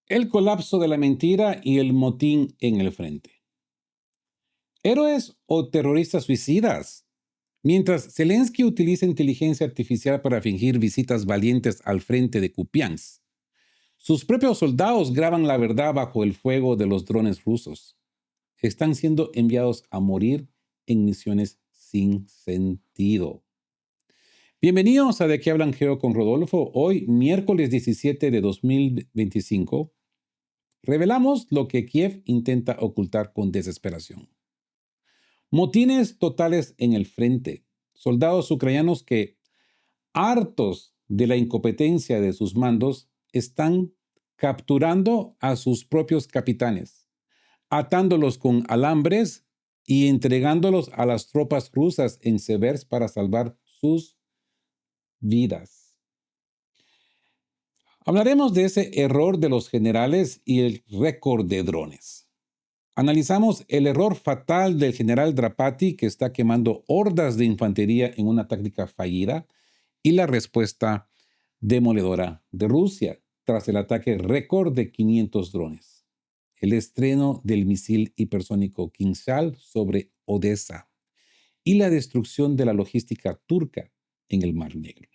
El colapso de la mentira y el motín en el frente. ¿Héroes o terroristas suicidas? Mientras Zelensky utiliza inteligencia artificial para fingir visitas valientes al frente de Kupiansk, sus propios soldados graban la verdad bajo el fuego de los drones rusos. Están siendo enviados a morir en misiones sin sentido. Bienvenidos a De qué hablan Geo con Rodolfo. Hoy, miércoles 17 de 2025, revelamos lo que Kiev intenta ocultar con desesperación. Motines totales en el frente. Soldados ucranianos que, hartos de la incompetencia de sus mandos, están capturando a sus propios capitanes, atándolos con alambres y entregándolos a las tropas rusas en Seversk para salvar sus vidas. Hablaremos de ese error de los generales y el récord de drones. Analizamos el error fatal del general Drapati, que está quemando hordas de infantería en una táctica fallida, y la respuesta demoledora de Rusia tras el ataque récord de 500 drones. El estreno del misil hipersónico Kinzhal sobre Odessa y la destrucción de la logística turca en el Mar Negro.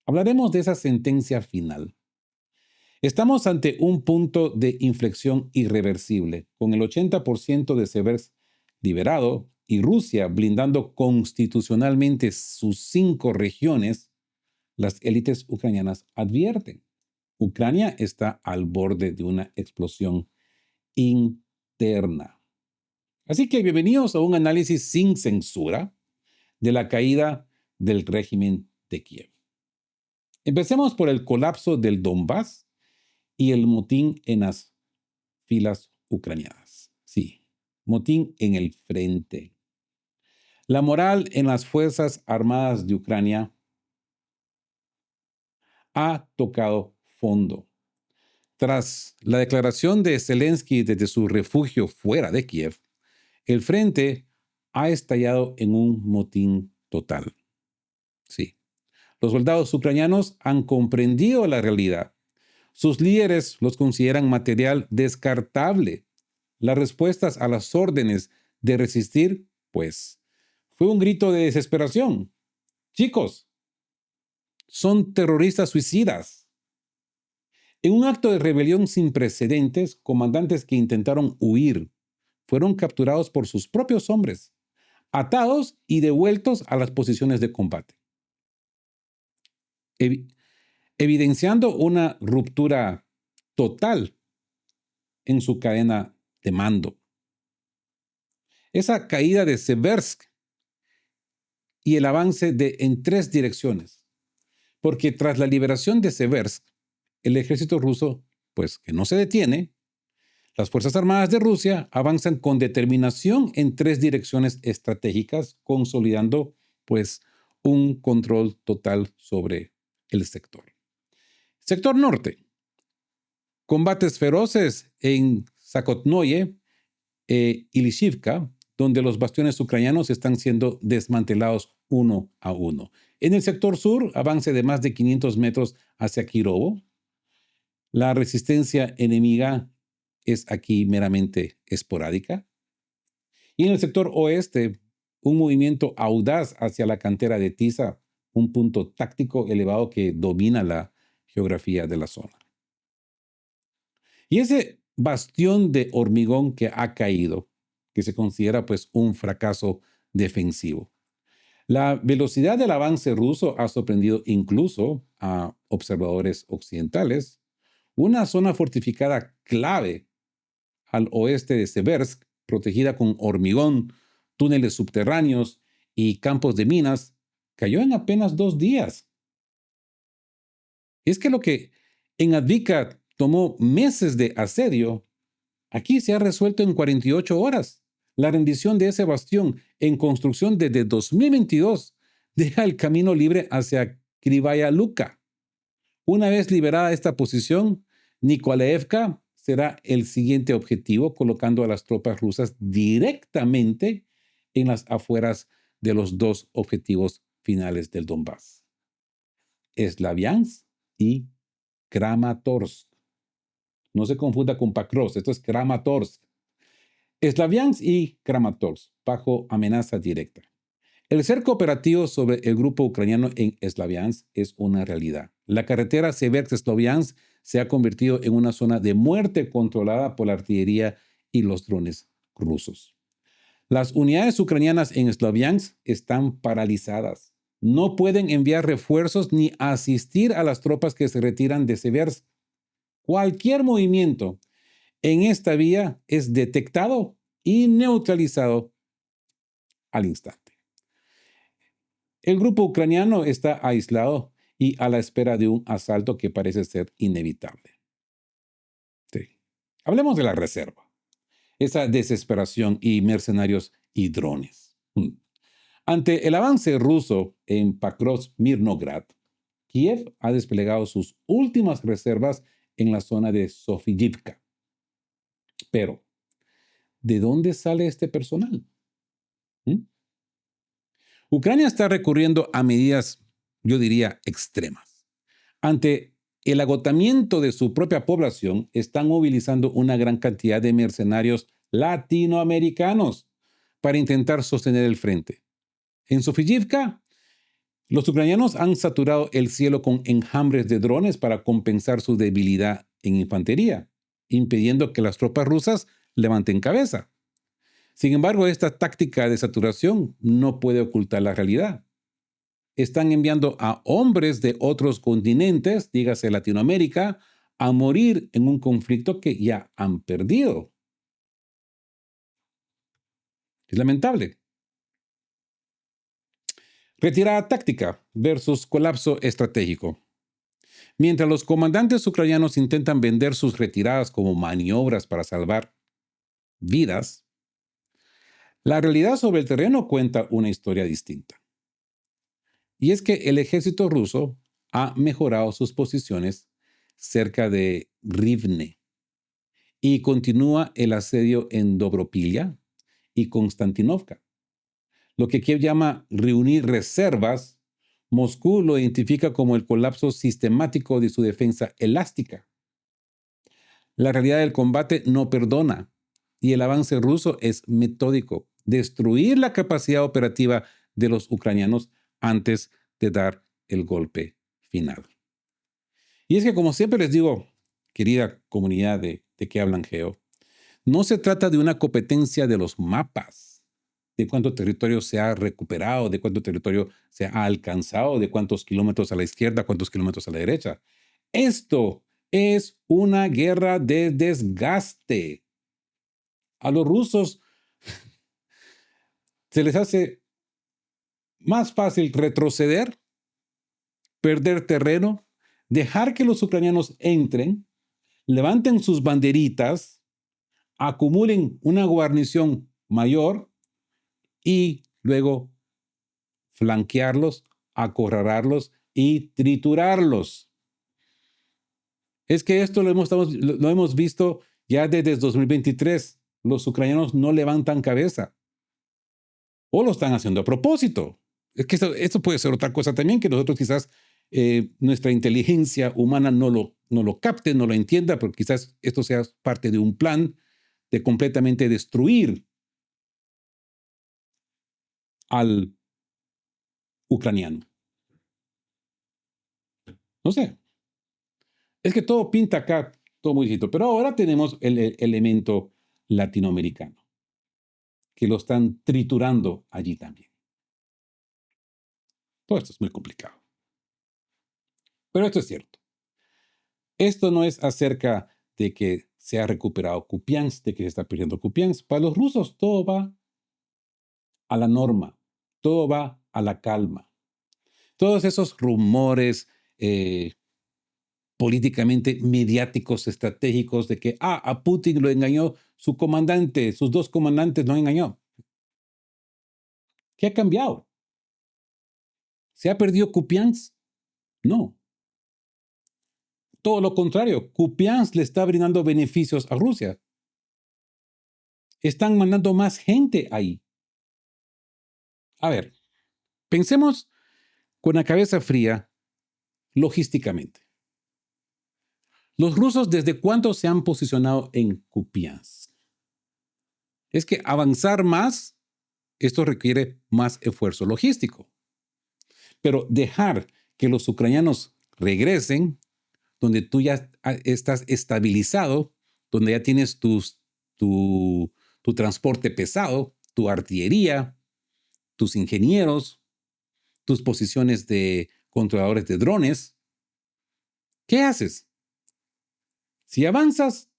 Hablaremos de esa sentencia final. Estamos ante un punto de inflexión irreversible, con el 80% de Seversk liberado y Rusia blindando constitucionalmente sus 5 regiones. Las élites ucranianas advierten: Ucrania está al borde de una explosión interna. Así que bienvenidos a un análisis sin censura de la caída del régimen de Kiev. Empecemos por el colapso del Donbass y el motín en las filas ucranianas. Sí, motín en el frente. La moral en las Fuerzas Armadas de Ucrania ha tocado fondo. Tras la declaración de Zelensky desde su refugio fuera de Kiev, el frente ha estallado en un motín total. Sí, los soldados ucranianos han comprendido la realidad. Sus líderes los consideran material descartable. Las respuestas a las órdenes de resistir, pues, fue un grito de desesperación. Chicos, son terroristas suicidas. En un acto de rebelión sin precedentes, comandantes que intentaron huir fueron capturados por sus propios hombres, atados y devueltos a las posiciones de combate, evidenciando una ruptura total en su cadena de mando. Esa caída de Seversk y el avance en 3 direcciones, porque tras la liberación de Seversk, el ejército ruso, pues que no se detiene, las Fuerzas Armadas de Rusia avanzan con determinación en 3 direcciones estratégicas, consolidando pues un control total sobre el sector. Sector norte, combates feroces en Zakotnoye y Lishivka, donde los bastiones ucranianos están siendo desmantelados uno a uno. En el sector sur, avance de más de 500 metros hacia Kirovo. La resistencia enemiga es aquí meramente esporádica. Y en el sector oeste, un movimiento audaz hacia la cantera de Tisa, un punto táctico elevado que domina la geografía de la zona. Y ese bastión de hormigón que ha caído, que se considera pues un fracaso defensivo. La velocidad del avance ruso ha sorprendido incluso a observadores occidentales. Una zona fortificada clave al oeste de Seversk, protegida con hormigón, túneles subterráneos y campos de minas, cayó en apenas 2 días. Es que lo que en Avdiivka tomó meses de asedio, aquí se ha resuelto en 48 horas. La rendición de ese bastión en construcción desde 2022 deja el camino libre hacia Krivaya Luka. Una vez liberada esta posición, Nikolaevka será el siguiente objetivo, colocando a las tropas rusas directamente en las afueras de los 2 objetivos finales del Donbass: Slaviansk y Kramatorsk. No se confunda con Pakrovsk, esto es Kramatorsk. Slaviansk y Kramatorsk, bajo amenaza directa. El cerco operativo sobre el grupo ucraniano en Slaviansk es una realidad. La carretera Seversk-Sloviansk se ha convertido en una zona de muerte controlada por la artillería y los drones rusos. Las unidades ucranianas en Sloviansk están paralizadas. No pueden enviar refuerzos ni asistir a las tropas que se retiran de Seversk. Cualquier movimiento en esta vía es detectado y neutralizado al instante. El grupo ucraniano está aislado y a la espera de un asalto que parece ser inevitable. Sí. Hablemos de la reserva, esa desesperación y mercenarios y drones. Ante el avance ruso en Pakrovsk-Mirnograd, Kiev ha desplegado sus últimas reservas en la zona de Sofiyivka. Pero, ¿de dónde sale este personal? Ucrania está recurriendo a medidas, yo diría, extremas. Ante el agotamiento de su propia población, están movilizando una gran cantidad de mercenarios latinoamericanos para intentar sostener el frente. En Sofiyivka, los ucranianos han saturado el cielo con enjambres de drones para compensar su debilidad en infantería, impidiendo que las tropas rusas levanten cabeza. Sin embargo, esta táctica de saturación no puede ocultar la realidad. Están enviando a hombres de otros continentes, dígase Latinoamérica, a morir en un conflicto que ya han perdido. Es lamentable. Retirada táctica versus colapso estratégico. Mientras los comandantes ucranianos intentan vender sus retiradas como maniobras para salvar vidas, la realidad sobre el terreno cuenta una historia distinta. Y es que el ejército ruso ha mejorado sus posiciones cerca de Rivne y continúa el asedio en Dobropilia y Konstantinovka. Lo que Kiev llama reunir reservas, Moscú lo identifica como el colapso sistemático de su defensa elástica. La realidad del combate no perdona y el avance ruso es metódico. Destruir la capacidad operativa de los ucranianos antes de dar el golpe final. Y es que, como siempre les digo, querida comunidad de que hablan Geo, no se trata de una competencia de los mapas, de cuánto territorio se ha recuperado, de cuánto territorio se ha alcanzado, de cuántos kilómetros a la izquierda, cuántos kilómetros a la derecha. Esto es una guerra de desgaste. A los rusos se les hace más fácil retroceder, perder terreno, dejar que los ucranianos entren, levanten sus banderitas, acumulen una guarnición mayor y luego flanquearlos, acorralarlos y triturarlos. Es que esto lo hemos visto ya desde 2023. Los ucranianos no levantan cabeza. O lo están haciendo a propósito. Es que esto puede ser otra cosa también, que nosotros quizás nuestra inteligencia humana no lo capte, no lo entienda, pero quizás esto sea parte de un plan de completamente destruir al ucraniano. No sé. Es que todo pinta acá, todo muy distinto. Pero ahora tenemos el elemento latinoamericano, que lo están triturando allí también. Todo esto es muy complicado. Pero esto es cierto. Esto no es acerca de que se ha recuperado Kupiansk, de que se está perdiendo Kupiansk. Para los rusos todo va a la norma, todo va a la calma. Todos esos rumores políticamente mediáticos, estratégicos, de que a Putin lo engañó su comandante, sus dos comandantes lo engañó. ¿Qué ha cambiado? ¿Se ha perdido Kupiansk? No. Todo lo contrario, Kupiansk le está brindando beneficios a Rusia. Están mandando más gente ahí. A ver, pensemos con la cabeza fría logísticamente. ¿Los rusos desde cuándo se han posicionado en Kupiansk? Es que avanzar más, esto requiere más esfuerzo logístico. Pero dejar que los ucranianos regresen, donde tú ya estás estabilizado, donde ya tienes tu transporte pesado, tu artillería, tus ingenieros, tus posiciones de controladores de drones, ¿qué haces? Si avanzas,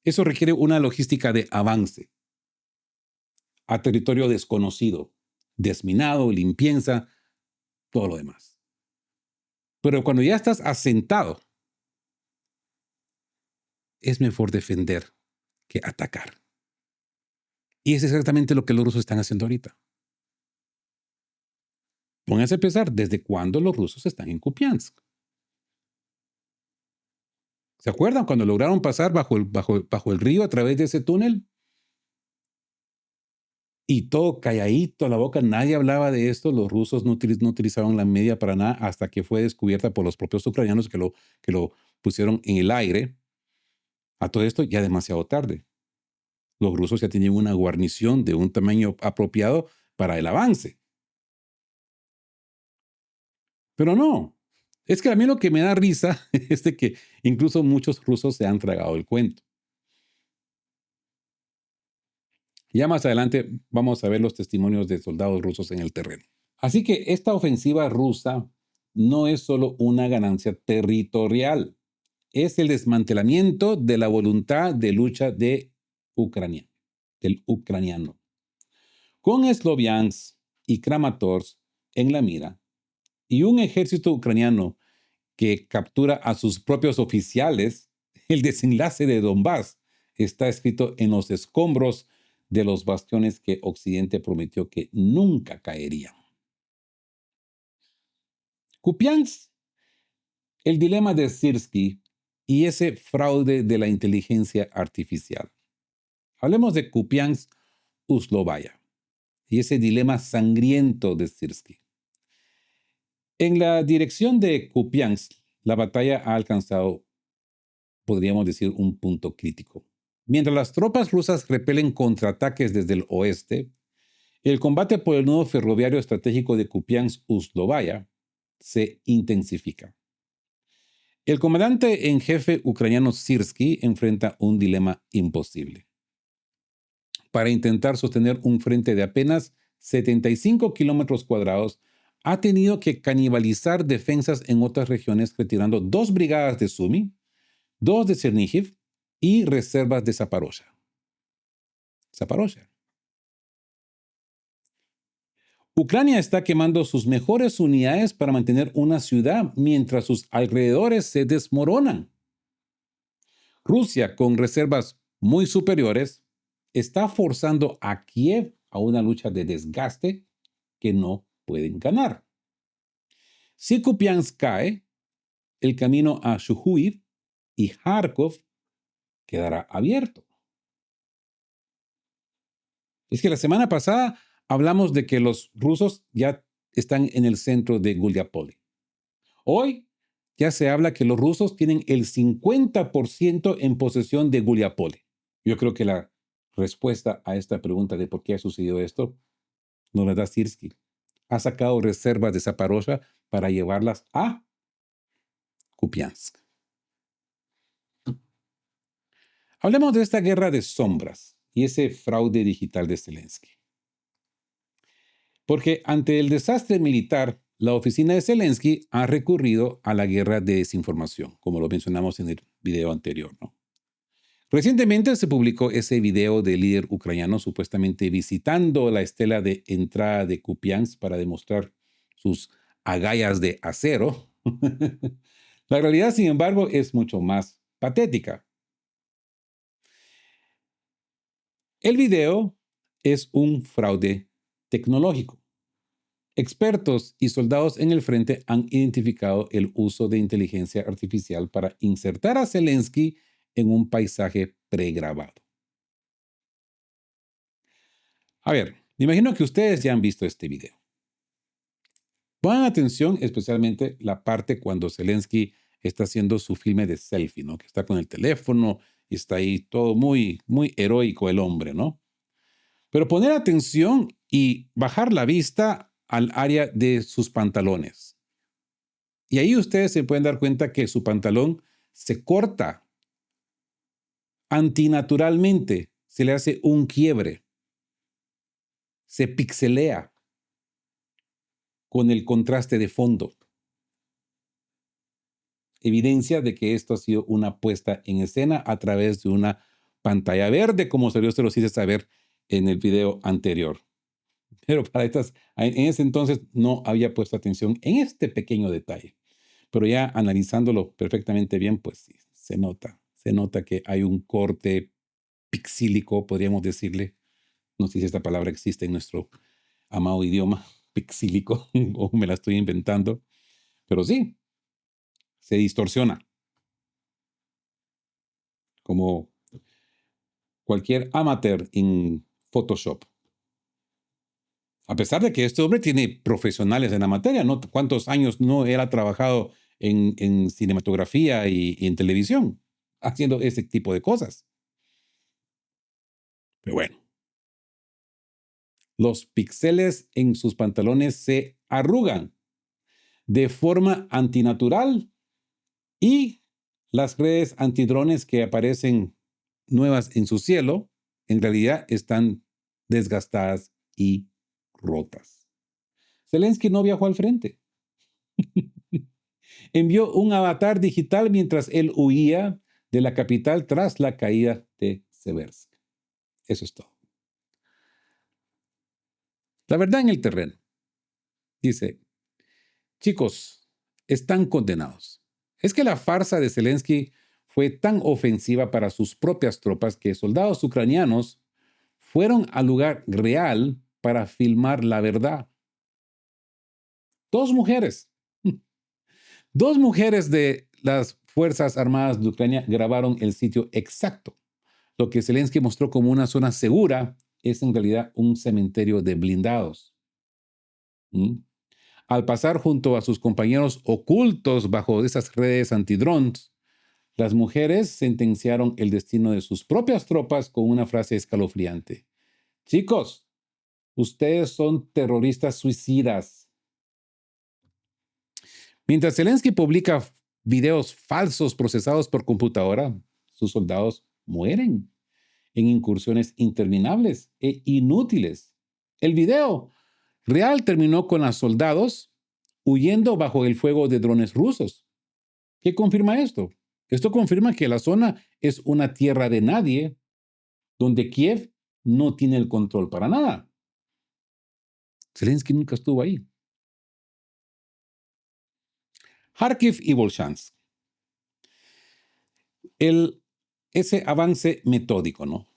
eso requiere una logística de avance a territorio desconocido, desminado, limpieza, todo lo demás. Pero cuando ya estás asentado, es mejor defender que atacar. Y es exactamente lo que los rusos están haciendo ahorita. Pónganse a pensar desde cuándo los rusos están en Kupiansk. ¿Se acuerdan cuando lograron pasar bajo el río a través de ese túnel? Y todo calladito a la boca, nadie hablaba de esto, los rusos no utilizaron la media para nada hasta que fue descubierta por los propios ucranianos que lo pusieron en el aire. A todo esto ya demasiado tarde. Los rusos ya tenían una guarnición de un tamaño apropiado para el avance. Pero no, es que a mí lo que me da risa es de que incluso muchos rusos se han tragado el cuento. Ya más adelante vamos a ver los testimonios de soldados rusos en el terreno. Así que esta ofensiva rusa no es solo una ganancia territorial, es el desmantelamiento de la voluntad de lucha de Ucrania, del ucraniano. Con Sloviansk y Kramatorsk en la mira y un ejército ucraniano que captura a sus propios oficiales, el desenlace de Donbass está escrito en los escombros de los bastiones que Occidente prometió que nunca caerían. Kupiansk, el dilema de Syrskyi y ese fraude de la inteligencia artificial. Hablemos de Kupiansk-Uslovaya y ese dilema sangriento de Syrskyi. En la dirección de Kupiansk, la batalla ha alcanzado, podríamos decir, un punto crítico. Mientras las tropas rusas repelen contraataques desde el oeste, el combate por el nudo ferroviario estratégico de Kupiansk-Uslovaya se intensifica. El comandante en jefe ucraniano Syrskyi enfrenta un dilema imposible. Para intentar sostener un frente de apenas 75 kilómetros cuadrados, ha tenido que canibalizar defensas en otras regiones, retirando 2 brigadas de Sumy, 2 de Chernihiv y reservas de Zaporozhia. Ucrania está quemando sus mejores unidades para mantener una ciudad mientras sus alrededores se desmoronan. Rusia, con reservas muy superiores, está forzando a Kiev a una lucha de desgaste que no pueden ganar. Si Kupiansk cae, el camino a Shujuiv y Kharkov quedará abierto. Es que la semana pasada hablamos de que los rusos ya están en el centro de Guliapoli. Hoy ya se habla que los rusos tienen el 50% en posesión de Guliapoli. Yo creo que la respuesta a esta pregunta de por qué ha sucedido esto nos la da Syrskyi. Ha sacado reservas de Zaporozhia para llevarlas a Kupiansk. Hablemos de esta guerra de sombras y ese fraude digital de Zelensky. Porque ante el desastre militar, la oficina de Zelensky ha recurrido a la guerra de desinformación, como lo mencionamos en el video anterior, ¿no? Recientemente se publicó ese video del líder ucraniano supuestamente visitando la estela de entrada de Kupiansk para demostrar sus agallas de acero. La realidad, sin embargo, es mucho más patética. El video es un fraude tecnológico. Expertos y soldados en el frente han identificado el uso de inteligencia artificial para insertar a Zelensky en un paisaje pregrabado. A ver, me imagino que ustedes ya han visto este video. Pongan atención especialmente la parte cuando Zelensky está haciendo su filme de selfie, ¿no? Que está con el teléfono y está ahí todo muy, muy heroico el hombre, ¿no? Pero poner atención y bajar la vista al área de sus pantalones. Y ahí ustedes se pueden dar cuenta que su pantalón se corta antinaturalmente, se le hace un quiebre, se pixelea con el contraste de fondo. Evidencia de que esto ha sido una puesta en escena a través de una pantalla verde, como se los hice saber en el video anterior. Pero en ese entonces no había puesto atención en este pequeño detalle. Pero ya analizándolo perfectamente bien, pues sí, se nota que hay un corte pixílico, podríamos decirle. No sé si esta palabra existe en nuestro amado idioma, pixílico, o me la estoy inventando, pero sí, se distorsiona, como cualquier amateur en Photoshop. A pesar de que este hombre tiene profesionales en la materia, ¿no? ¿Cuántos años no él ha trabajado en cinematografía y en televisión haciendo ese tipo de cosas? Pero bueno, los píxeles en sus pantalones se arrugan de forma antinatural y las redes antidrones que aparecen nuevas en su cielo en realidad están desgastadas y rotas. Zelensky no viajó al frente. Envió un avatar digital mientras él huía de la capital tras la caída de Seversk. Eso es todo. La verdad en el terreno. Dice, chicos, están condenados. Es que la farsa de Zelensky fue tan ofensiva para sus propias tropas que soldados ucranianos fueron al lugar real para filmar la verdad. Dos mujeres. Dos mujeres de las Fuerzas Armadas de Ucrania grabaron el sitio exacto. Lo que Zelensky mostró como una zona segura es en realidad un cementerio de blindados. ¿Mm? Al pasar junto a sus compañeros ocultos bajo esas redes antidrones, las mujeres sentenciaron el destino de sus propias tropas con una frase escalofriante. Chicos, ustedes son terroristas suicidas. Mientras Zelensky publica videos falsos procesados por computadora, sus soldados mueren en incursiones interminables e inútiles. El video real terminó con los soldados huyendo bajo el fuego de drones rusos. ¿Qué confirma esto? Esto confirma que la zona es una tierra de nadie, donde Kiev no tiene el control para nada. Zelensky nunca estuvo ahí. Kharkiv y Volchansk. Ese avance metódico, ¿no?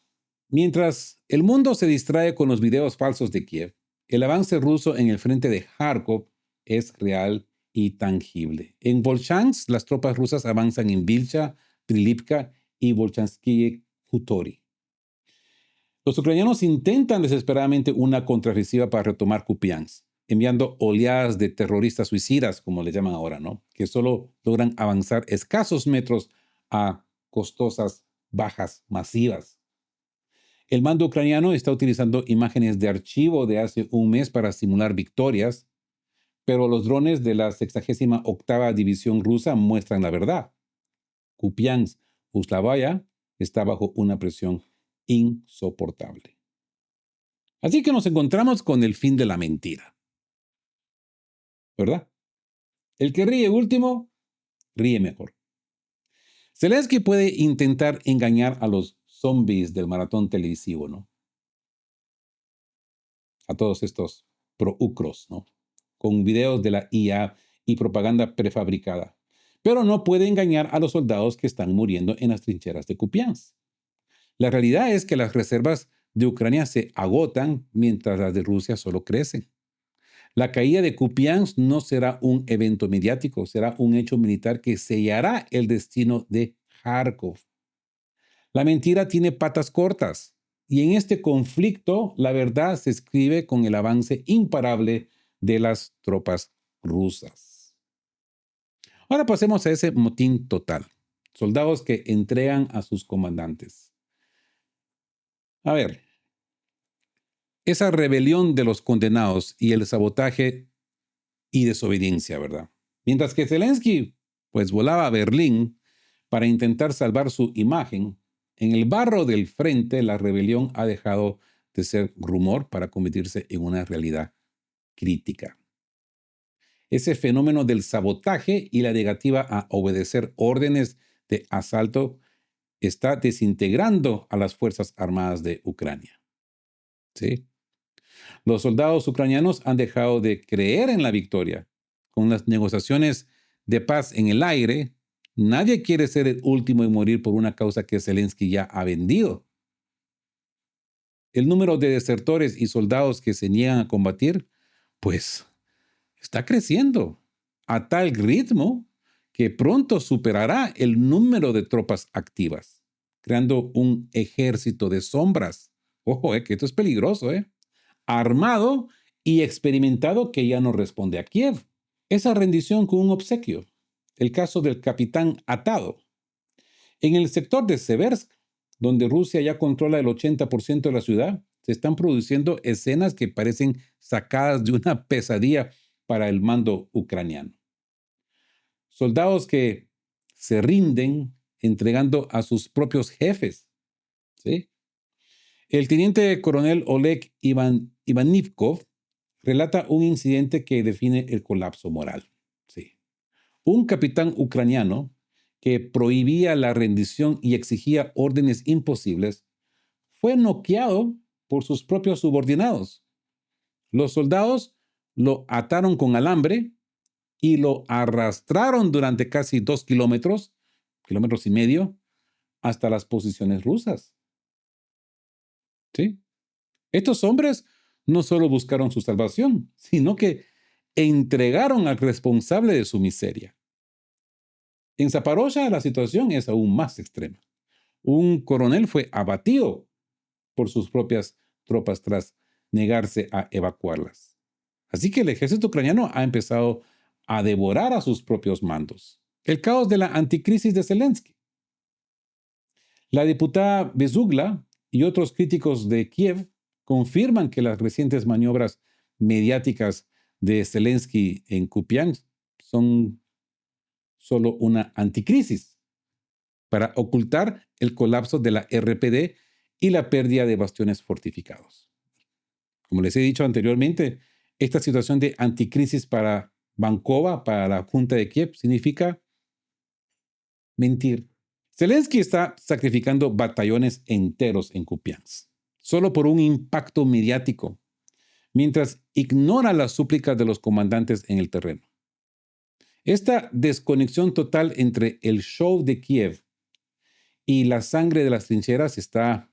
Mientras el mundo se distrae con los videos falsos de Kiev, el avance ruso en el frente de Kharkov es real y tangible. En Volchansk, las tropas rusas avanzan en Vilcha, Prilipka y Volchansky Hutori. Los ucranianos intentan desesperadamente una contraofensiva para retomar Kupiansk, enviando oleadas de terroristas suicidas, como le llaman ahora, ¿no? Que solo logran avanzar escasos metros a costosas bajas masivas. El mando ucraniano está utilizando imágenes de archivo de hace un mes para simular victorias, pero los drones de la 68ª División rusa muestran la verdad. Kupiansk, Uslavaya, está bajo una presión insoportable. Así que nos encontramos con el fin de la mentira. ¿Verdad? El que ríe último, ríe mejor. Zelensky puede intentar engañar a los zombies del maratón televisivo, ¿no? A todos estos pro-ucros, ¿no? Con videos de la IA y propaganda prefabricada. Pero no puede engañar a los soldados que están muriendo en las trincheras de Kupiansk. La realidad es que las reservas de Ucrania se agotan mientras las de Rusia solo crecen. La caída de Kupiansk no será un evento mediático, será un hecho militar que sellará el destino de Kharkov. La mentira tiene patas cortas y en este conflicto la verdad se escribe con el avance imparable de las tropas rusas. Ahora pasemos a ese motín total. Soldados que entregan a sus comandantes. A ver, esa rebelión de los condenados y el sabotaje y desobediencia, ¿verdad? Mientras que Zelensky, pues volaba a Berlín para intentar salvar su imagen, en el barro del frente la rebelión ha dejado de ser rumor para convertirse en una realidad crítica. Ese fenómeno del sabotaje y la negativa a obedecer órdenes de asalto está desintegrando a las Fuerzas Armadas de Ucrania. ¿Sí? Los soldados ucranianos han dejado de creer en la victoria. Con las negociaciones de paz en el aire, nadie quiere ser el último en morir por una causa que Zelensky ya ha vendido. El número de desertores y soldados que se niegan a combatir, pues, está creciendo a tal ritmo que pronto superará el número de tropas activas, creando un ejército de sombras. Ojo, que esto es peligroso, armado y experimentado que ya no responde a Kiev. Esa rendición con un obsequio. El caso del capitán atado. En el sector de Seversk, donde Rusia ya controla el 80% de la ciudad, se están produciendo escenas que parecen sacadas de una pesadilla para el mando ucraniano. Soldados que se rinden entregando a sus propios jefes. ¿Sí? El teniente coronel Oleg Ivanivkov relata un incidente que define el colapso moral. Sí. Un capitán ucraniano que prohibía la rendición y exigía órdenes imposibles fue noqueado por sus propios subordinados. Los soldados lo ataron con alambre y lo arrastraron durante casi 2 kilómetros, kilómetros y medio, hasta las posiciones rusas. ¿Sí? Estos hombres no solo buscaron su salvación, sino que entregaron al responsable de su miseria. En Zaporozhia la situación es aún más extrema. Un coronel fue abatido por sus propias tropas tras negarse a evacuarlas. Así que el ejército ucraniano ha empezado a devorar a sus propios mandos. El caos de la anticrisis de Zelensky. La diputada Bezugla y otros críticos de Kiev confirman que las recientes maniobras mediáticas de Zelensky en Kupiansk son solo una anticrisis para ocultar el colapso de la RPD y la pérdida de bastiones fortificados. Como les he dicho anteriormente, esta situación de anticrisis para Bankova, para la Junta de Kiev, significa mentir. Zelensky está sacrificando batallones enteros en Kupiansk, solo por un impacto mediático, mientras ignora las súplicas de los comandantes en el terreno. Esta desconexión total entre el show de Kiev y la sangre de las trincheras está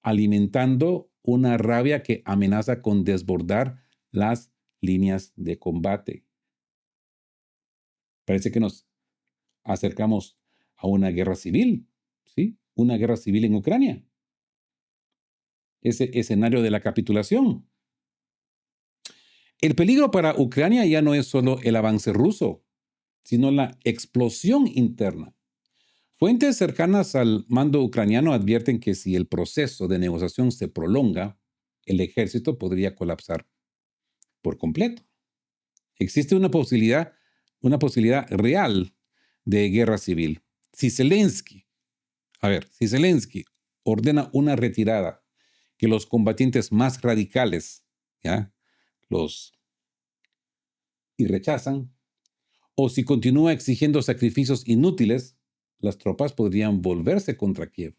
alimentando una rabia que amenaza con desbordar las líneas de combate. Parece que nos acercamos a una guerra civil, ¿sí? Una guerra civil en Ucrania. Ese escenario de la capitulación. El peligro para Ucrania ya no es solo el avance ruso, sino la explosión interna. Fuentes cercanas al mando ucraniano advierten que si el proceso de negociación se prolonga, el ejército podría colapsar por completo. Existe una posibilidad real de guerra civil. Si Zelensky ordena una retirada, que los combatientes más radicales, ¿ya?, y rechazan, o si continúa exigiendo sacrificios inútiles, las tropas podrían volverse contra Kiev.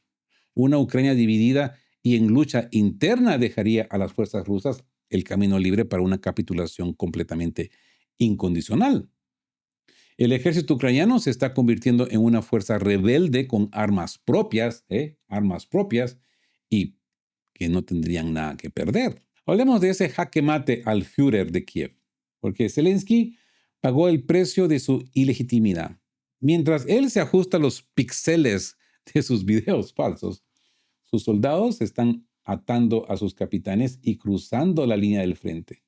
Una Ucrania dividida y en lucha interna dejaría a las fuerzas rusas el camino libre para una capitulación completamente incondicional. El ejército ucraniano se está convirtiendo en una fuerza rebelde con armas propias, y que no tendrían nada que perder. Hablemos de ese jaque mate al Führer de Kiev, porque Zelensky pagó el precio de su ilegitimidad. Mientras él se ajusta los píxeles de sus videos falsos, sus soldados están atando a sus capitanes y cruzando la línea del frente.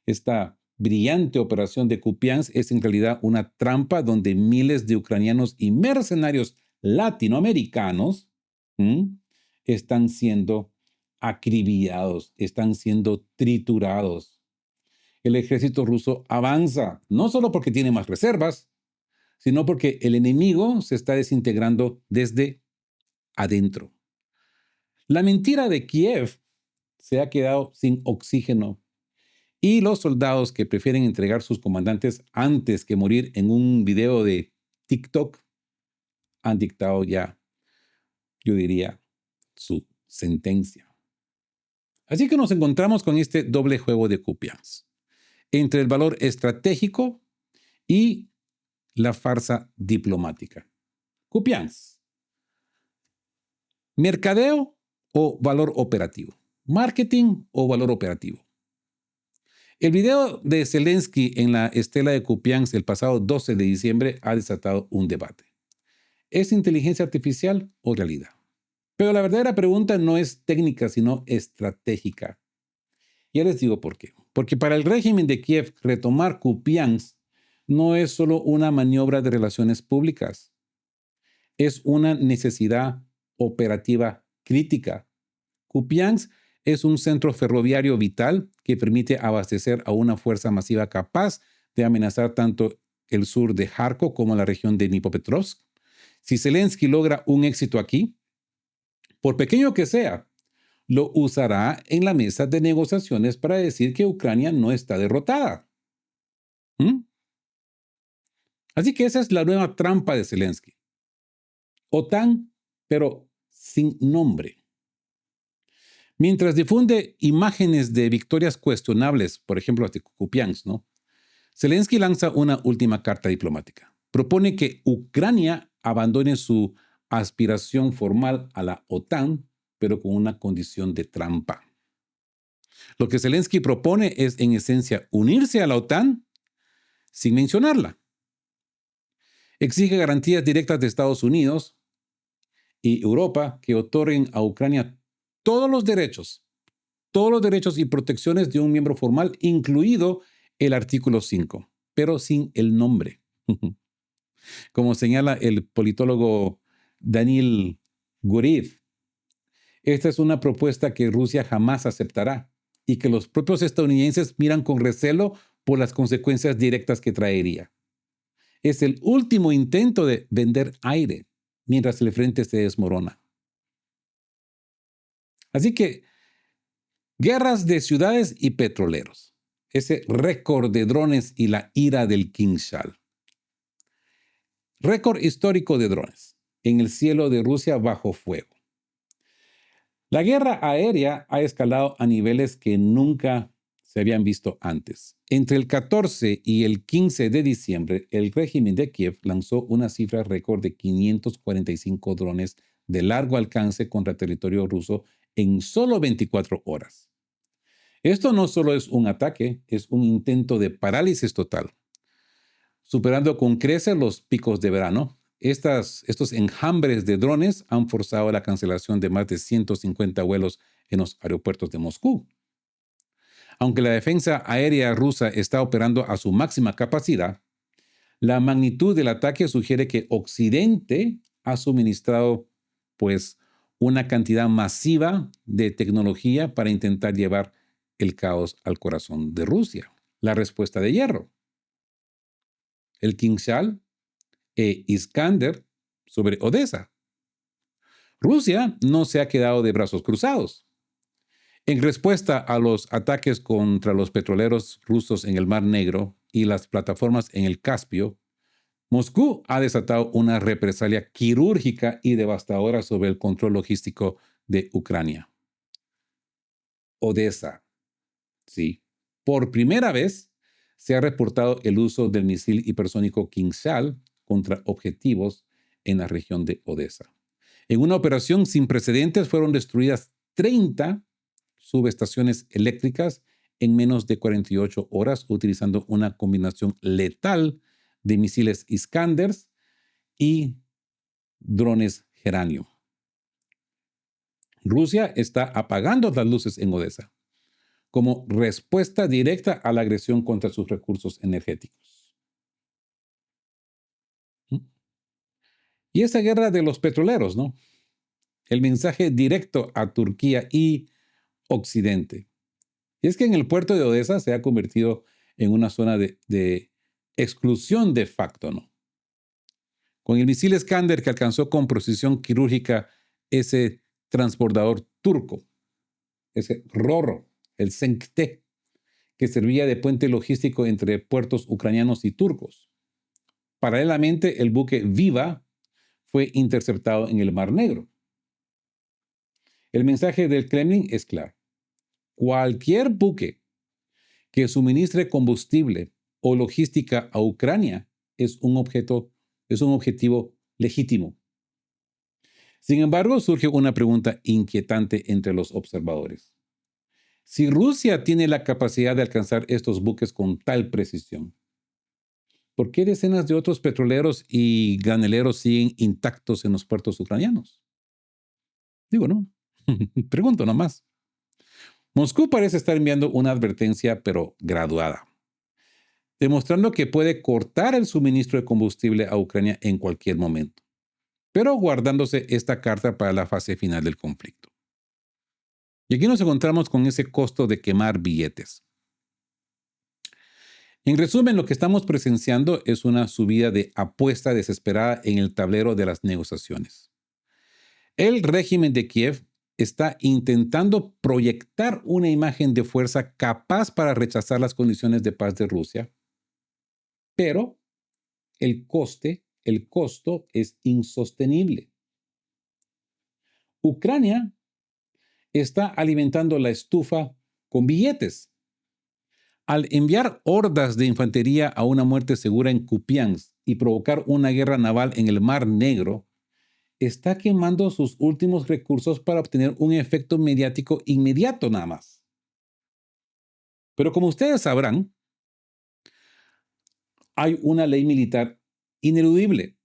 Esta brillante operación de Kupiansk es en realidad una trampa donde miles de ucranianos y mercenarios latinoamericanos están siendo acribillados, están siendo triturados. El ejército ruso avanza, no solo porque tiene más reservas, sino porque el enemigo se está desintegrando desde adentro. La mentira de Kiev se ha quedado sin oxígeno y los soldados que prefieren entregar sus comandantes antes que morir en un video de TikTok han dictado ya, yo diría, su sentencia. Así que nos encontramos con este doble juego de Kupiansk, entre el valor estratégico y la farsa diplomática. Kupiansk. ¿Mercadeo o valor operativo? ¿Marketing o valor operativo? El video de Zelensky en la estela de Kupiansk el pasado 12 de diciembre ha desatado un debate. ¿Es inteligencia artificial o realidad? Pero la verdadera pregunta no es técnica, sino estratégica. Ya les digo por qué. Porque para el régimen de Kiev, retomar Kupiansk no es solo una maniobra de relaciones públicas. Es una necesidad operativa crítica. Kupiansk es un centro ferroviario vital que permite abastecer a una fuerza masiva capaz de amenazar tanto el sur de Kharkov como la región de Dnipropetrovsk. Si Zelensky logra un éxito aquí, por pequeño que sea, lo usará en la mesa de negociaciones para decir que Ucrania no está derrotada. Así que esa es la nueva trampa de Zelensky. OTAN, pero sin nombre. Mientras difunde imágenes de victorias cuestionables, por ejemplo, las de Kupiansk, Zelensky lanza una última carta diplomática. Propone que Ucrania abandone su aspiración formal a la OTAN, pero con una condición de trampa. Lo que Zelensky propone es, en esencia, unirse a la OTAN sin mencionarla. Exige garantías directas de Estados Unidos y Europa que otorguen a Ucrania todos los derechos y protecciones de un miembro formal, incluido el artículo 5, pero sin el nombre. Como señala el politólogo Daniil Guriev, esta es una propuesta que Rusia jamás aceptará y que los propios estadounidenses miran con recelo por las consecuencias directas que traería. Es el último intento de vender aire mientras el frente se desmorona. Así que, guerras de ciudades y petroleros. Ese récord de drones y la ira del Kinzhal. Récord histórico de drones en el cielo de Rusia bajo fuego. La guerra aérea ha escalado a niveles que nunca se habían visto antes. Entre el 14 y el 15 de diciembre, el régimen de Kiev lanzó una cifra récord de 545 drones de largo alcance contra territorio ruso en solo 24 horas. Esto no solo es un ataque, es un intento de parálisis total. Superando con creces los picos de verano, estos enjambres de drones han forzado la cancelación de más de 150 vuelos en los aeropuertos de Moscú. Aunque la defensa aérea rusa está operando a su máxima capacidad, la magnitud del ataque sugiere que Occidente ha suministrado, una cantidad masiva de tecnología para intentar llevar el caos al corazón de Rusia. La respuesta de hierro. El Kinzhal e Iskander sobre Odessa. Rusia no se ha quedado de brazos cruzados. En respuesta a los ataques contra los petroleros rusos en el Mar Negro y las plataformas en el Caspio, Moscú ha desatado una represalia quirúrgica y devastadora sobre el control logístico de Ucrania. Odessa. Sí. Por primera vez se ha reportado el uso del misil hipersónico Kinzhal contra objetivos en la región de Odessa. En una operación sin precedentes fueron destruidas 30 subestaciones eléctricas en menos de 48 horas utilizando una combinación letal de misiles Iskanders y drones Geranio. Rusia está apagando las luces en Odessa. como respuesta directa a la agresión contra sus recursos energéticos. ¿Mm? Y esa guerra de los petroleros, ¿no? El mensaje directo a Turquía y Occidente. Y es que en el puerto de Odessa se ha convertido en una zona de exclusión de facto, ¿no? Con el misil Iskander que alcanzó con precisión quirúrgica ese transbordador turco, ese Roro, el Senkte, que servía de puente logístico entre puertos ucranianos y turcos. Paralelamente, el buque Viva fue interceptado en el Mar Negro. El mensaje del Kremlin es claro. Cualquier buque que suministre combustible o logística a Ucrania es un objetivo legítimo. Sin embargo, surge una pregunta inquietante entre los observadores. Si Rusia tiene la capacidad de alcanzar estos buques con tal precisión, ¿por qué decenas de otros petroleros y graneleros siguen intactos en los puertos ucranianos? Digo, ¿no? Pregunto nomás. Moscú parece estar enviando una advertencia, pero graduada, demostrando que puede cortar el suministro de combustible a Ucrania en cualquier momento, pero guardándose esta carta para la fase final del conflicto. Y aquí nos encontramos con ese costo de quemar billetes. En resumen, lo que estamos presenciando es una subida de apuesta desesperada en el tablero de las negociaciones. El régimen de Kiev está intentando proyectar una imagen de fuerza capaz para rechazar las condiciones de paz de Rusia, pero el costo es insostenible. Ucrania está alimentando la estufa con billetes. Al enviar hordas de infantería a una muerte segura en Kupiansk y provocar una guerra naval en el Mar Negro, está quemando sus últimos recursos para obtener un efecto mediático inmediato nada más. Pero como ustedes sabrán, hay una ley militar ineludible.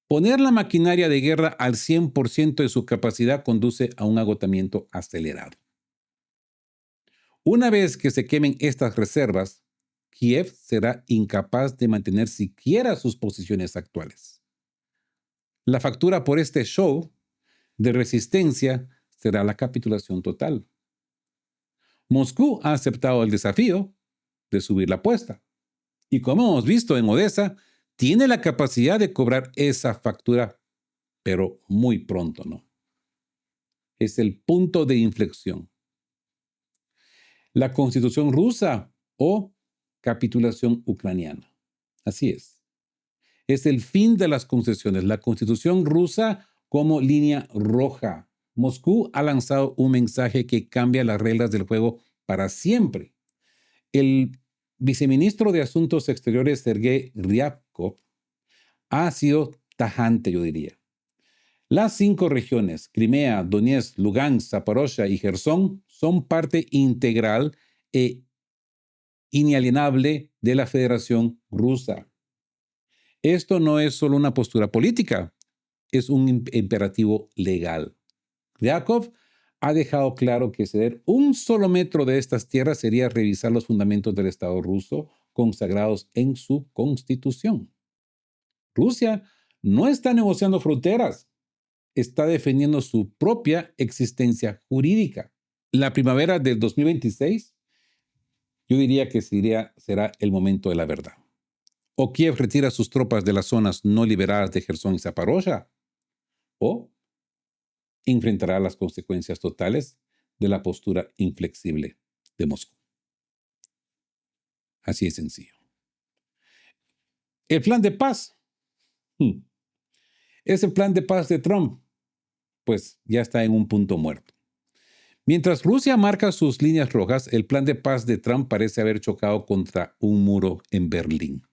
Poner la maquinaria de guerra al 100% de su capacidad conduce a un agotamiento acelerado. Una vez que se quemen estas reservas, Kiev será incapaz de mantener siquiera sus posiciones actuales. La factura por este show de resistencia será la capitulación total. Moscú ha aceptado el desafío de subir la apuesta. Y como hemos visto en Odessa, tiene la capacidad de cobrar esa factura, pero muy pronto, ¿no? Es el punto de inflexión. La constitución rusa o capitulación ucraniana. Así es. Es el fin de las concesiones. La constitución rusa como línea roja. Moscú ha lanzado un mensaje que cambia las reglas del juego para siempre. El viceministro de Asuntos Exteriores, Sergei Ryabkov, ha sido tajante, yo diría. Las 5 regiones, Crimea, Donetsk, Lugansk, Zaporozhia y Gerson, son parte integral e inalienable de la Federación Rusa. Esto no es solo una postura política, es un imperativo legal. Ryabkov ha dejado claro que ceder un solo metro de estas tierras sería revisar los fundamentos del Estado ruso consagrados en su constitución. Rusia no está negociando fronteras, está defendiendo su propia existencia jurídica. La primavera del 2026, yo diría que será el momento de la verdad. O Kiev retira sus tropas de las zonas no liberadas de Gerson y Zaporozhia, o enfrentará las consecuencias totales de la postura inflexible de Moscú. Así de sencillo. El plan de paz. Ese plan de paz de Trump, pues ya está en un punto muerto. Mientras Rusia marca sus líneas rojas, el plan de paz de Trump parece haber chocado contra un muro en Berlín.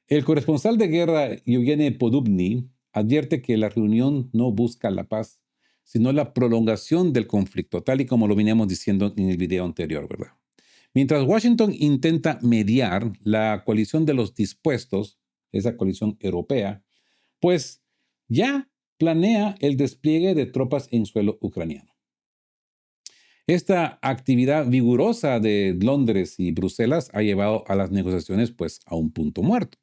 El corresponsal de guerra, Yevgeny Podubny, advierte que la reunión no busca la paz, sino la prolongación del conflicto, tal y como lo veníamos diciendo en el video anterior, ¿verdad? Mientras Washington intenta mediar, la coalición de los dispuestos, esa coalición europea, pues ya planea el despliegue de tropas en suelo ucraniano. Esta actividad vigorosa de Londres y Bruselas ha llevado a las negociaciones pues a un punto muerto.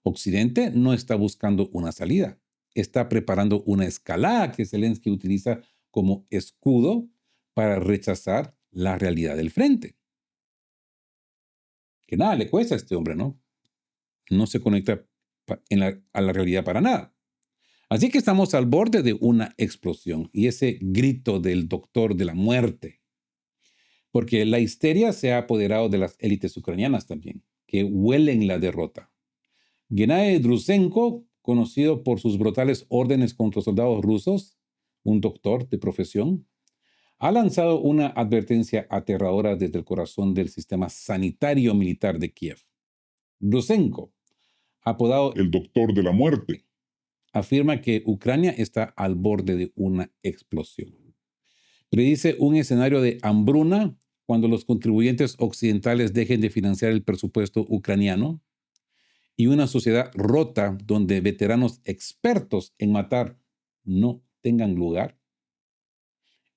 Occidente no está buscando una salida, está preparando una escalada que Zelensky utiliza como escudo para rechazar la realidad del frente. Que nada le cuesta a este hombre, ¿no? No se conecta a la realidad para nada. Así que estamos al borde de una explosión y ese grito del doctor de la muerte, porque la histeria se ha apoderado de las élites ucranianas también, que huelen la derrota. Gennady Drusenko, conocido por sus brutales órdenes contra soldados rusos, un doctor de profesión, ha lanzado una advertencia aterradora desde el corazón del sistema sanitario militar de Kiev. Drusenko, apodado el doctor de la muerte, afirma que Ucrania está al borde de una explosión. Predice un escenario de hambruna cuando los contribuyentes occidentales dejen de financiar el presupuesto ucraniano y una sociedad rota donde veteranos expertos en matar no tengan lugar.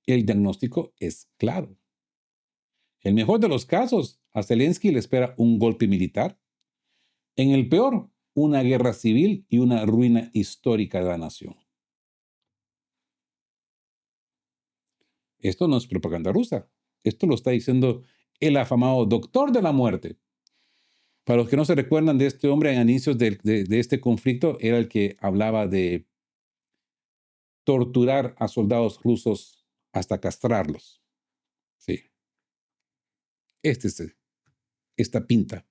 El diagnóstico es claro. En el mejor de los casos, a Zelensky le espera un golpe militar. En el peor, una guerra civil y una ruina histórica de la nación. Esto no es propaganda rusa. Esto lo está diciendo el afamado doctor de la muerte. Para los que no se recuerdan de este hombre en inicios de este conflicto, era el que hablaba de torturar a soldados rusos hasta castrarlos. Sí. Esta pinta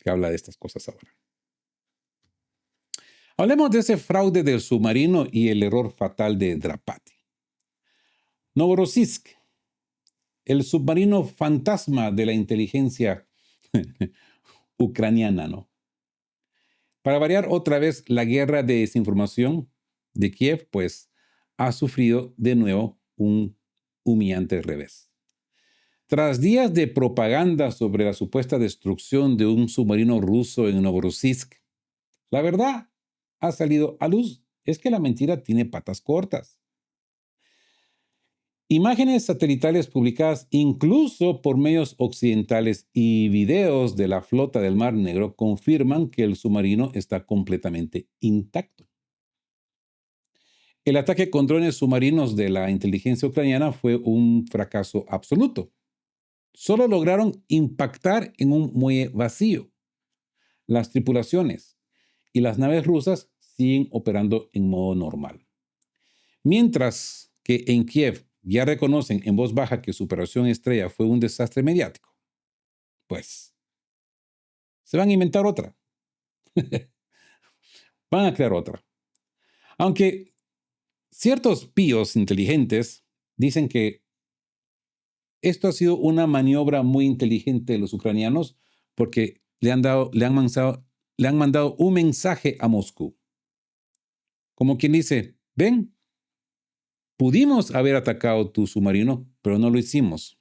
que habla de estas cosas ahora. Hablemos de ese fraude del submarino y el error fatal de Drapati. Novorossiysk, el submarino fantasma de la inteligencia ucraniana, ¿no? Para variar otra vez, la guerra de desinformación de Kiev, pues, ha sufrido de nuevo un humillante revés. Tras días de propaganda sobre la supuesta destrucción de un submarino ruso en Novorossiysk, la verdad ha salido a luz. Es que la mentira tiene patas cortas. Imágenes satelitales publicadas incluso por medios occidentales y videos de la flota del Mar Negro confirman que el submarino está completamente intacto. El ataque con drones submarinos de la inteligencia ucraniana fue un fracaso absoluto. Solo lograron impactar en un muelle vacío. Las tripulaciones y las naves rusas siguen operando en modo normal. Mientras que en Kiev ya reconocen en voz baja que su operación estrella fue un desastre mediático, pues se van a inventar otra. Van a crear otra. Aunque ciertos píos inteligentes dicen que esto ha sido una maniobra muy inteligente de los ucranianos porque le han mandado un mensaje a Moscú. Como quien dice, ven, pudimos haber atacado tu submarino, pero no lo hicimos.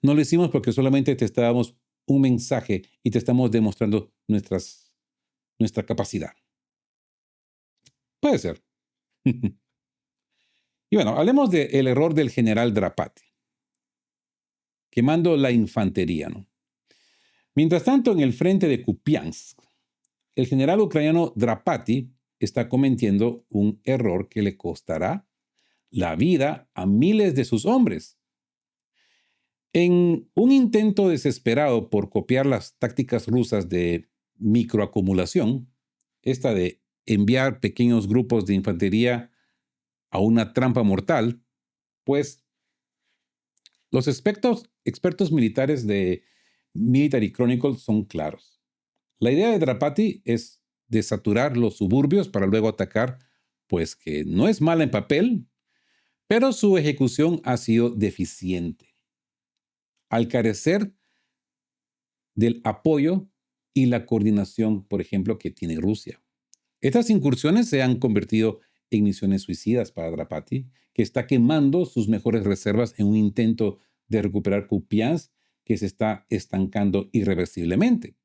No lo hicimos porque solamente te estábamos un mensaje y te estamos demostrando nuestra capacidad. Puede ser. Y bueno, hablemos del error del general Drapati, quemando la infantería, ¿no? Mientras tanto, en el frente de Kupiansk, el general ucraniano Drapati está cometiendo un error que le costará la vida a miles de sus hombres. En un intento desesperado por copiar las tácticas rusas de microacumulación, esta de enviar pequeños grupos de infantería a una trampa mortal, pues los expertos militares de Military Chronicles son claros. La idea de Drapati es de saturar los suburbios para luego atacar, pues que no es mala en papel, pero su ejecución ha sido deficiente. Al carecer del apoyo y la coordinación, por ejemplo, que tiene Rusia. Estas incursiones se han convertido en misiones suicidas para Drapati, que está quemando sus mejores reservas en un intento de recuperar Kupiansk que se está estancando irreversiblemente.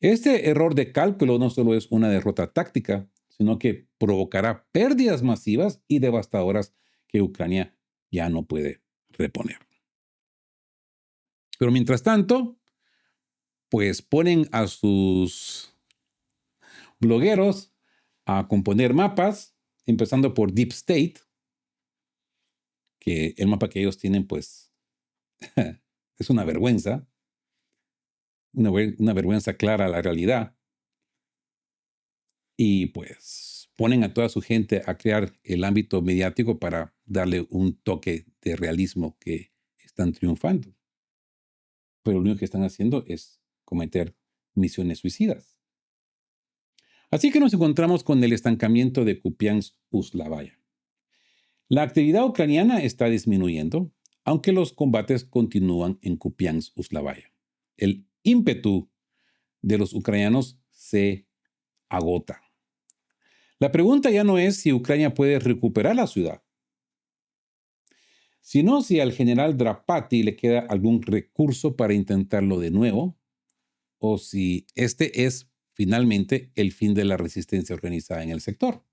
Este error de cálculo no solo es una derrota táctica, sino que provocará pérdidas masivas y devastadoras que Ucrania ya no puede reponer. Pero mientras tanto, pues ponen a sus blogueros a componer mapas, empezando por Deep State, que el mapa que ellos tienen, pues, es una vergüenza, una vergüenza clara a la realidad. Y pues ponen a toda su gente a crear el ámbito mediático para darle un toque de realismo que están triunfando. Pero lo único que están haciendo es cometer misiones suicidas. Así que nos encontramos con el estancamiento de Kupiansk-Uslavaya. La actividad ucraniana está disminuyendo, aunque los combates continúan en Kupiansk-Uslavaya. El ímpetu de los ucranianos se agota. La pregunta ya no es si Ucrania puede recuperar la ciudad, sino si al general Drapati le queda algún recurso para intentarlo de nuevo, o si este es finalmente el fin de la resistencia organizada en el sector.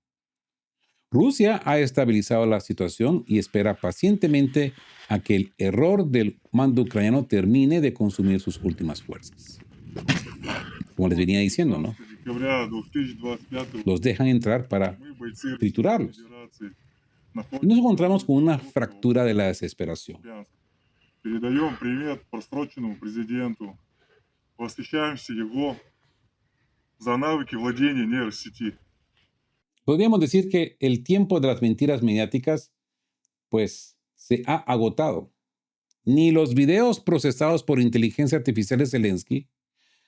Rusia ha estabilizado la situación y espera pacientemente a que el error del mando ucraniano termine de consumir sus últimas fuerzas. Como les venía diciendo, ¿no? Los dejan entrar para triturarlos. Y nos encontramos con una fractura de la desesperación. Podríamos decir que el tiempo de las mentiras mediáticas, pues, se ha agotado. Ni los videos procesados por inteligencia artificial de Zelensky,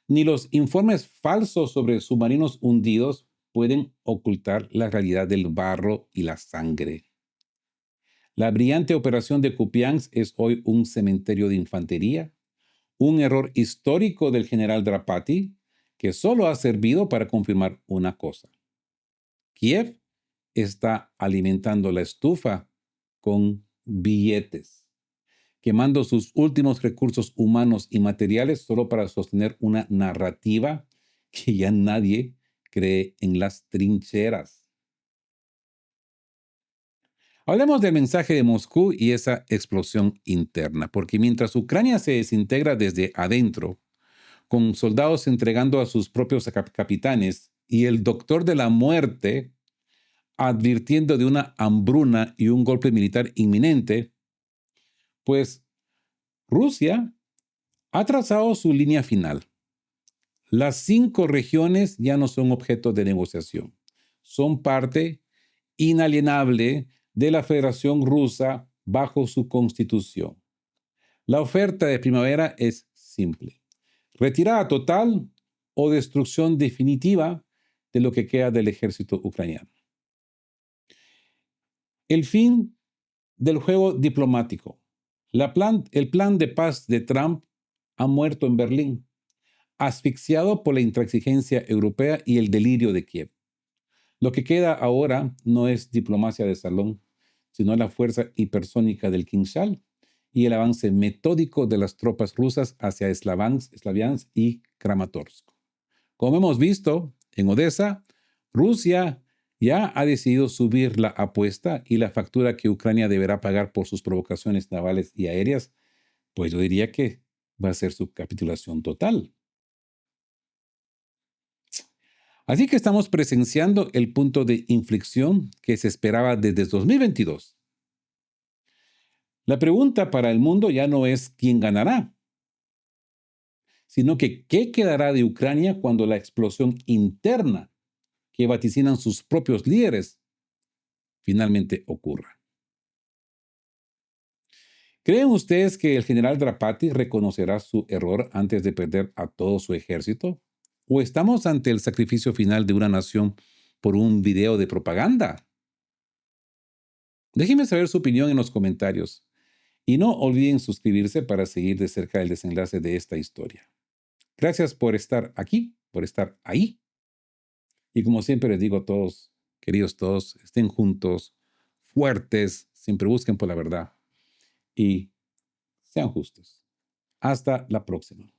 ni los informes falsos sobre submarinos hundidos pueden ocultar la realidad del barro y la sangre. La brillante operación de Kupiansk es hoy un cementerio de infantería, un error histórico del general Drapati que solo ha servido para confirmar una cosa. Kiev está alimentando la estufa con billetes, quemando sus últimos recursos humanos y materiales solo para sostener una narrativa que ya nadie cree en las trincheras. Hablemos del mensaje de Moscú y esa explosión interna, porque mientras Ucrania se desintegra desde adentro, con soldados entregando a sus propios capitanes y el doctor de la muerte advirtiendo de una hambruna y un golpe militar inminente, pues Rusia ha trazado su línea final. Las 5 regiones ya no son objeto de negociación. Son parte inalienable de la Federación Rusa bajo su constitución. La oferta de primavera es simple: retirada total o destrucción definitiva de lo que queda del ejército ucraniano. El fin del juego diplomático. El plan de paz de Trump ha muerto en Berlín, asfixiado por la intransigencia europea y el delirio de Kiev. Lo que queda ahora no es diplomacia de salón, sino la fuerza hipersónica del Kinzhal y el avance metódico de las tropas rusas hacia Slaviansk y Kramatorsk. Como hemos visto en Odessa, Rusia ya ha decidido subir la apuesta y la factura que Ucrania deberá pagar por sus provocaciones navales y aéreas, pues yo diría que va a ser su capitulación total. Así que estamos presenciando el punto de inflexión que se esperaba desde 2022. La pregunta para el mundo ya no es quién ganará, sino que qué quedará de Ucrania cuando la explosión interna que vaticinan sus propios líderes finalmente ocurra. ¿Creen ustedes que el general Drapati reconocerá su error antes de perder a todo su ejército? ¿O estamos ante el sacrificio final de una nación por un video de propaganda? Déjenme saber su opinión en los comentarios y no olviden suscribirse para seguir de cerca el desenlace de esta historia. Gracias por estar aquí, por estar ahí. Y como siempre les digo a todos, queridos todos, estén juntos, fuertes, siempre busquen por la verdad y sean justos. Hasta la próxima.